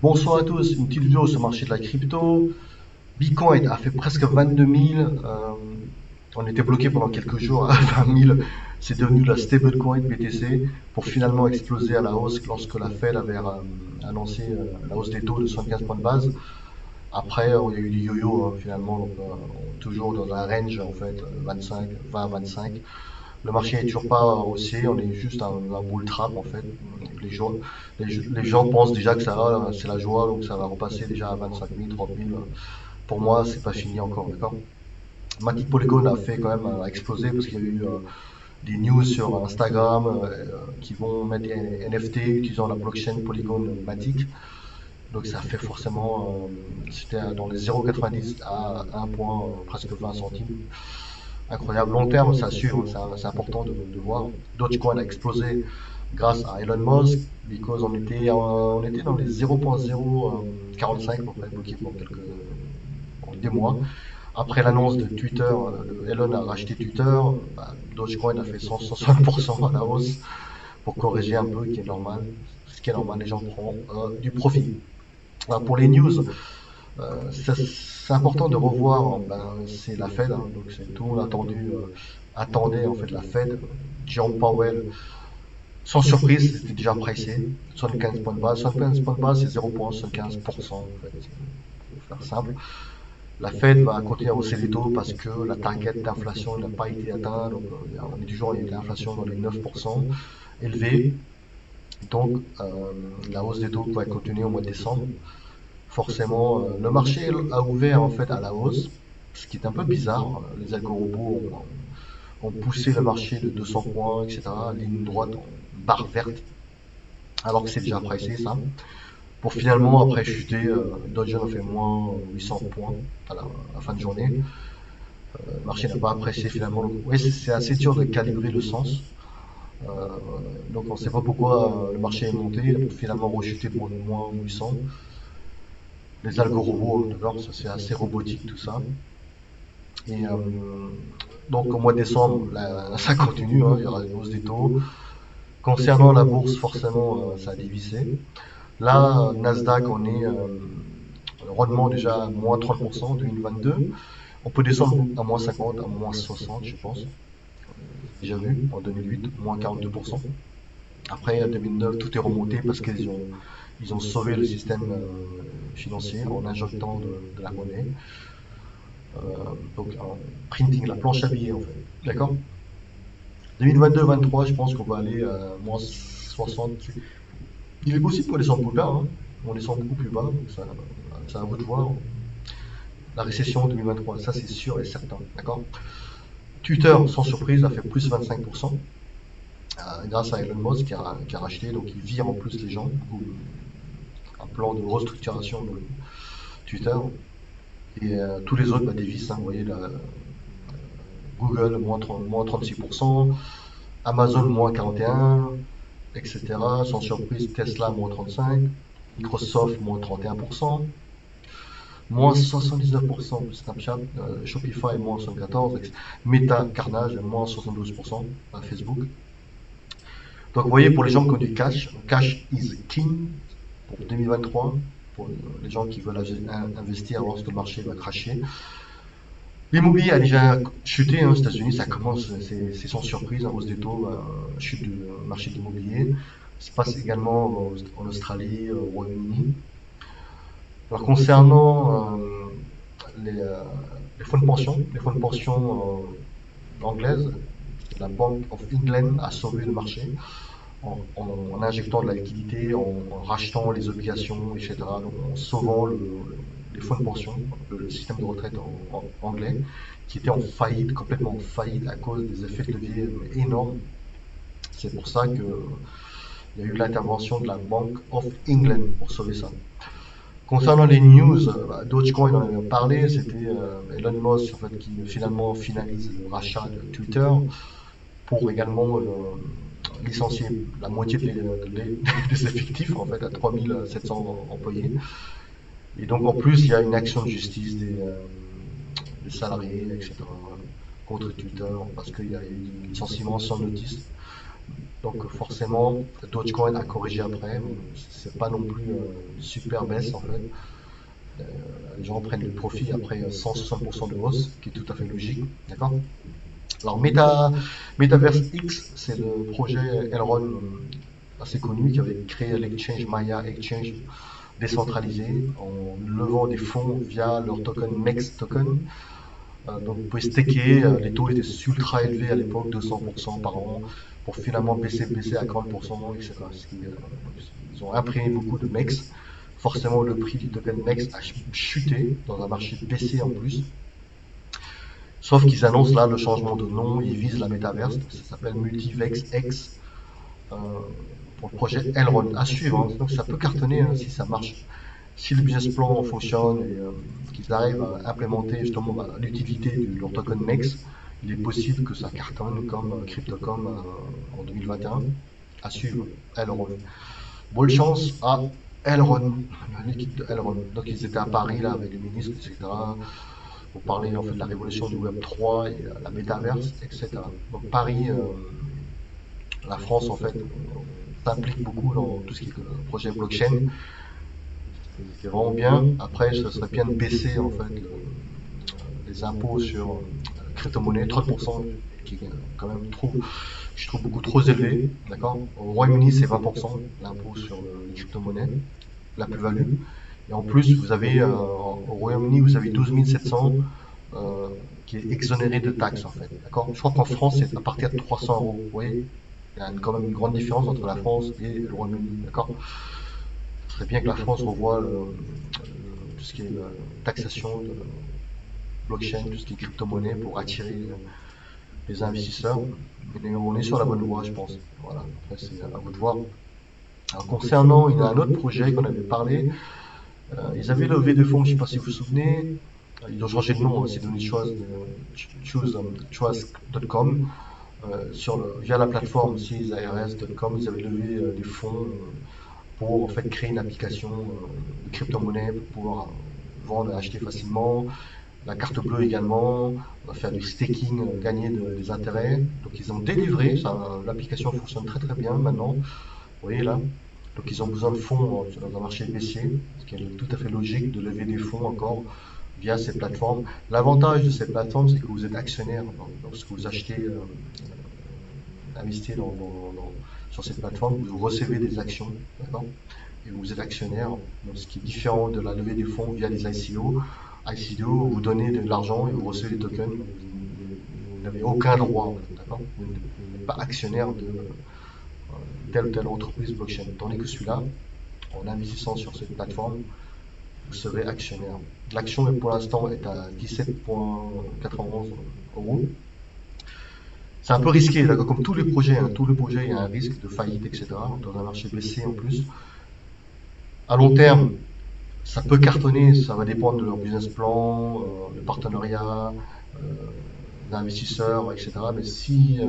Bonsoir à tous, une petite vidéo sur le marché de la crypto. Bitcoin a fait presque 22 000. On était bloqué pendant quelques jours à 20 000. C'est devenu la stablecoin BTC pour finalement exploser à la hausse lorsque la Fed avait annoncé la hausse des taux de 75 points de base. Après, il y a eu des yo-yo finalement, donc, toujours dans un range en fait, 25, 20, 25. Le marché n'est toujours pas haussier, on est juste un bull trap en fait. Les gens, les gens pensent déjà que ça va, c'est la joie, donc ça va repasser déjà à 25 000, 30 000. Pour moi, c'est pas fini encore, d'accord. Matic Polygon a fait quand même exploser parce qu'il y a eu des news sur Instagram qui vont mettre des NFT utilisant la blockchain Polygon Matic. Donc ça fait forcément, c'était dans les 0,90 à 1 point, presque 20 centimes. Incroyable. Long terme, ça assure, c'est important de voir. Dogecoin a explosé grâce à Elon Musk, because on était dans les 0.045, à peu près bloqué pour des mois. Après l'annonce de Twitter, Elon a racheté Twitter, Dogecoin a fait 160% à la hausse pour corriger un peu, qui est normal. Ce qui est normal, les gens prennent du profit. Alors pour les news, c'est important de revoir, c'est la Fed, donc c'est tout le monde attendait en fait la Fed, Jerome Powell, sans surprise, c'était déjà pricé, 75 points de base, 75 points de base c'est 0,75% en fait, pour faire simple. La Fed va continuer à hausser les taux parce que la target d'inflation n'a pas été atteinte, donc on est toujours il y a l'inflation dans les 9% élevée, donc la hausse des taux va continuer au mois de décembre. Forcément, le marché a ouvert en fait à la hausse, ce qui est un peu bizarre. Les algo-robots ont poussé le marché de 200 points, etc., ligne droite en barre verte, alors que c'est déjà pricé ça. Pour finalement, après chuter, Dow Jones a fait moins 800 points à la fin de journée. Le marché n'a pas apprécié finalement. Oui, c'est assez dur de calibrer le sens. Donc on ne sait pas pourquoi le marché est monté, il a finalement rechuté de moins 800. Les algo-robots, d'accord, ça c'est assez robotique tout ça. Et donc au mois de décembre, ça continue, il y aura une hausse des taux. Concernant la bourse, forcément, ça a dévissé. Là, Nasdaq, on est rendement déjà à moins 30% en 2022. On peut descendre à moins 50, à moins 60, je pense. Déjà vu en 2008, moins 42%. Après, en 2009, tout est remonté parce ils ont sauvé le système financier en injectant de la monnaie. Donc en printing, la planche à billets en fait. D'accord. 2022-23, je pense qu'on va aller à moins 60. Il est possible qu'on descende plus bas, on descend beaucoup plus bas, donc ça à vous de voir. La récession 2023, ça c'est sûr et certain. D'accord. Twitter, sans surprise, a fait plus 25%. Grâce à Elon Musk qui a racheté, donc il vire en plus les gens. Un plan de restructuration de Twitter. Et tous les autres dévissent, vous voyez, Google moins 36%, Amazon moins 41%, etc. Sans surprise, Tesla moins 35%, Microsoft moins 31%, moins 79% Snapchat, Shopify moins 74%, Meta Carnage moins 72% à Facebook. Donc vous voyez, pour les gens qui ont du cash, cash is king pour 2023, pour les gens qui veulent investir lorsque le marché va cracher. L'immobilier a déjà chuté aux États-Unis, ça commence, c'est sans surprise, en hausse des taux, chute du marché de l'immobilier. Ça se passe également en Australie, au Royaume-Uni. Alors concernant les fonds de pension anglaises, la Bank of England a sauvé le marché en injectant de la liquidité, en rachetant les obligations, etc. Donc en sauvant les fonds de pension, le système de retraite anglais, qui était en faillite, complètement en faillite à cause des effets de levier énormes. C'est pour ça qu'il y a eu l'intervention de la Bank of England pour sauver ça. Concernant les news, Dogecoin, on en a parlé, c'était Elon Musk en fait, qui finalement finalise le rachat de Twitter pour également licencier la moitié des effectifs en fait, à 3700 employés. Et donc en plus, il y a une action de justice des salariés, etc., contre Twitter, parce qu'il y a eu des licenciements sans notice. Donc forcément, Dogecoin a corrigé après. C'est pas non plus une super baisse en fait. Euh, les gens prennent du profit après 160% de hausse, qui est tout à fait logique. D'accord. Alors Metaverse X, c'est le projet Elron assez connu qui avait créé l'exchange Maya Exchange décentralisé en levant des fonds via leur token MEX token. Donc vous pouvez staker, les taux étaient ultra élevés à l'époque, 200% par an, pour finalement baisser à 40%, etc. Ils ont imprimé beaucoup de MEX. Forcément, le prix du token MEX a chuté dans un marché baissier en plus. Sauf qu'ils annoncent là le changement de nom, ils visent la métaverse, ça s'appelle Multivex X euh, pour le projet Elrond. À suivre, hein. Donc ça peut cartonner hein, si ça marche. Si le business plan fonctionne et qu'ils arrivent à implémenter justement l'utilité de leur token MEX, il est possible que ça cartonne comme Cryptocom en 2021. À suivre, Elrond. Bonne chance à Elrond, l'équipe de Elrond. Donc ils étaient à Paris là avec les ministres, etc. Pour parler en fait de la révolution du Web 3 et la métaverse, etc. Donc Paris, la France en fait s'implique beaucoup dans tout ce qui est projet blockchain. C'est vraiment bien. Après, ce serait bien de baisser en fait les impôts sur crypto-monnaie, 30%, qui est quand même trop, je trouve beaucoup trop élevé. D'accord. Au Royaume-Uni, c'est 20% l'impôt sur les crypto-monnaies, la plus-value. Et en plus, vous avez au Royaume-Uni, vous avez 12 700 qui est exonéré de taxes en fait. D'accord. Je crois qu'en France, c'est à partir de 300 euros. Vous voyez, il y a quand même une grande différence entre la France et le Royaume-Uni. D'accord. Ce serait bien que la France revoie tout ce qui est taxation de blockchain, tout ce qui est crypto-monnaie pour attirer les investisseurs. Mais on est sur la bonne voie, je pense. Voilà, après c'est à vous de voir. Alors, concernant, il y a un autre projet qu'on avait parlé. Ils avaient levé des fonds, je ne sais pas si vous vous souvenez. Ils ont changé de nom, hein, c'est devenu Trust.com. Via la plateforme CISARS.com, ils avaient levé des fonds pour en fait créer une application de crypto-monnaie pour pouvoir vendre et acheter facilement. La carte bleue également, on va faire du staking, gagner des intérêts. Donc ils ont délivré, l'application fonctionne très très bien maintenant. Vous voyez là. Donc ils ont besoin de fonds dans un marché baissier, ce qui est tout à fait logique de lever des fonds encore via ces plateformes. L'avantage de ces plateformes, c'est que vous êtes actionnaire lorsque vous achetez, investissez sur ces plateformes, vous recevez des actions, d'accord, et vous êtes actionnaire, donc ce qui est différent de la levée des fonds via les ICO. ICO, vous donnez de l'argent et vous recevez des tokens, vous n'avez aucun droit, d'accord, vous n'êtes pas actionnaire de telle ou telle entreprise blockchain. Tandis que celui-là, en investissant sur cette plateforme, vous serez actionnaire. L'action pour l'instant est à 17,91 euros. C'est un peu risqué, d'accord, comme tous les projets, hein. Tous les projets, il y a un risque de faillite, etc. Dans un marché baissier en plus. À long terme, ça peut cartonner, ça va dépendre de leur business plan, de partenariat, d'investisseurs, etc. Mais si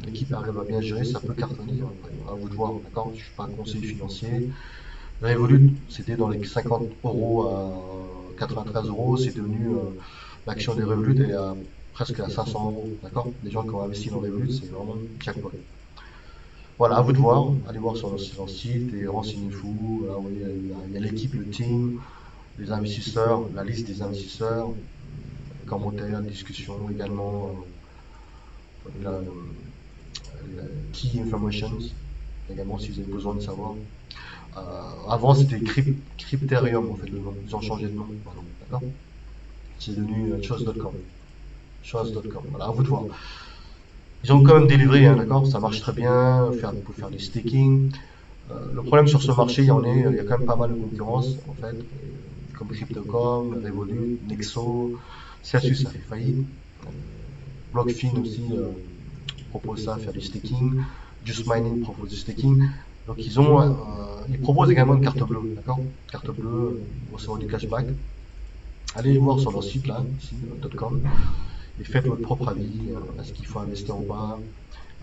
l'équipe arrive à bien gérer, ça peut cartonner. À vous de voir, d'accord. Je ne suis pas un conseiller financier. Revolut, c'était dans les 50 euros à 93 euros, c'est devenu l'action des Revolut est presque à 500 euros, d'accord. Les gens qui ont investi dans Revolut, c'est vraiment jackpot. Voilà, à vous de voir. Allez voir sur leur site et renseignez-vous. Là, il y a l'équipe, le team, les investisseurs, la liste des investisseurs, commentaires, discussions également, la key informations, également si vous avez besoin de savoir. Avant c'était Crypterium en fait le nom, ils ont changé de nom, d'accord. C'est devenu Chose.com. Chose.com, voilà, à vous de voir. Ils ont quand même délivré, hein, d'accord, ça marche très bien, vous pouvez faire du staking. Le problème sur ce marché, il y a quand même pas mal de concurrence en fait, comme Crypto.com, Revolut, Nexo, Celsius a fait faillite, BlockFin aussi propose ça, faire du staking, Just Mining propose du staking. Donc ils proposent également une carte bleue, d'accord. Carte bleue, recevoir du cashback. Allez voir sur leur site là, ici, .com, et faites votre propre avis, est-ce qu'il faut investir ou pas.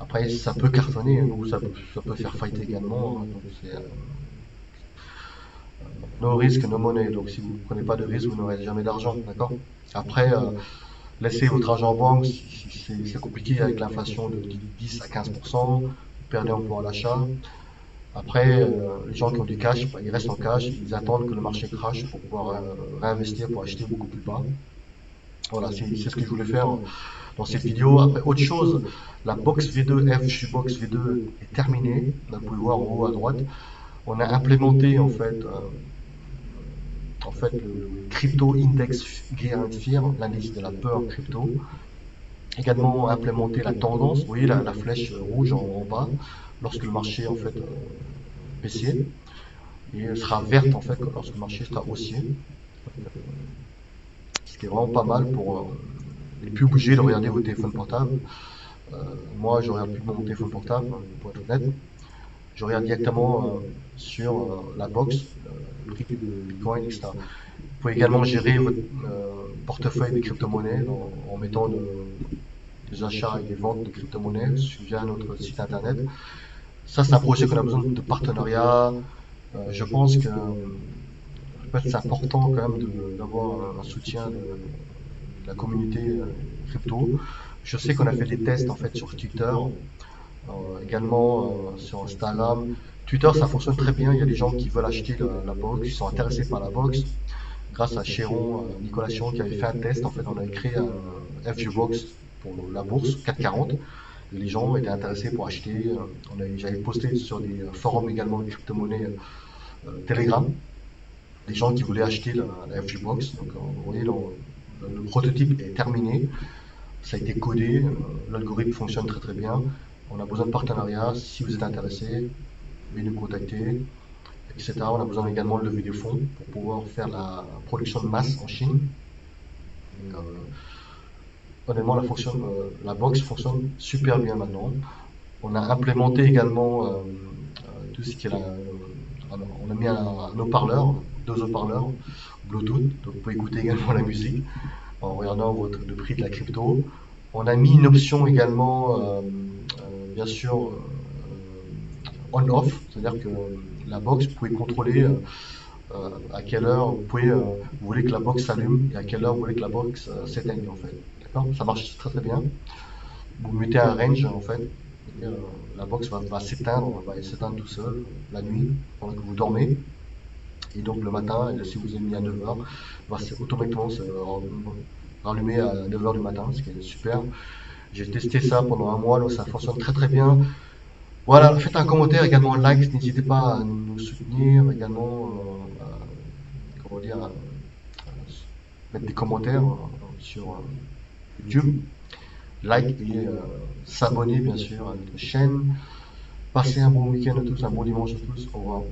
Après, ça peut cartonner, ou ça peut faire faillite également. Donc c'est no risk, no money. Donc si vous ne prenez pas de risque, vous n'aurez jamais d'argent, d'accord. Après, laissez votre argent en banque, c'est compliqué avec l'inflation de 10 à 15%. perdez en pouvoir d'achat. Après, les gens qui ont du cash, bah, ils restent en cash, ils attendent que le marché crash pour pouvoir réinvestir, pour acheter beaucoup plus bas. Voilà, c'est ce que je voulais faire dans cette vidéo. Après, autre chose, la box V2, FJBox V2 est terminée. Vous pouvez voir en haut à droite. On a implémenté en fait le Crypto Index Fear, l'indice de la peur crypto. Également implémenté la tendance, vous voyez la flèche rouge en bas, lorsque le marché en fait baissier, et elle sera verte en fait lorsque le marché sera haussier. Ce qui est vraiment pas mal pour ne plus obligé de regarder vos téléphones portables. Moi, je regarde plus mon téléphone portable, pour être honnête. Je regarde directement sur la box, le prix de Bitcoin, etc. Vous pouvez également gérer votre portefeuille de crypto-monnaies en mettant des achats et des ventes de crypto-monnaies via notre site internet. Ça, c'est un projet qu'on a besoin de partenariat. Je pense que c'est important quand même d'avoir un soutien de la communauté crypto. Je sais qu'on a fait des tests en fait sur Twitter, également sur Instagram. Twitter, ça fonctionne très bien. Il y a des gens qui veulent acheter la box, qui sont intéressés par la box. Grâce à Chéron, Nicolas Chéron qui avait fait un test, en fait, on avait créé un FGBox pour la bourse 440. Et les gens étaient intéressés pour acheter. J'avais posté sur des forums également de crypto-monnaies Telegram, des gens qui voulaient acheter la FGBox. Donc, vous voyez, le prototype est terminé. Ça a été codé, l'algorithme fonctionne très très bien. On a besoin de partenariat. Si vous êtes intéressé, veuillez nous contacter, etc. On a besoin également de lever des fonds pour pouvoir faire la production de masse en Chine. Honnêtement, la box fonctionne super bien maintenant. On a implémenté également tout ce qui est on a mis un haut-parleur, 2 haut-parleurs Bluetooth, donc vous pouvez écouter également la musique en regardant le prix de la crypto. On a mis une option également, bien sûr, on-off, c'est-à-dire que la box, vous pouvez contrôler à quelle heure vous voulez que la box s'allume et à quelle heure vous voulez que la box s'éteigne en fait. D'accord. Ça marche très très bien. Vous mettez un range en fait, et, la box va s'éteindre, va s'éteindre tout seul la nuit pendant que vous dormez. Et donc le matin, si vous avez mis à 9h, va automatiquement se rallumer à 9h du matin, ce qui est super. J'ai testé ça pendant un mois, donc ça fonctionne très très bien. Voilà, faites un commentaire, également un like, n'hésitez pas à nous soutenir, également comment dire, mettre des commentaires sur YouTube, like et s'abonner bien sûr à notre chaîne. Passez un bon week-end à tous, un bon dimanche à tous, au revoir.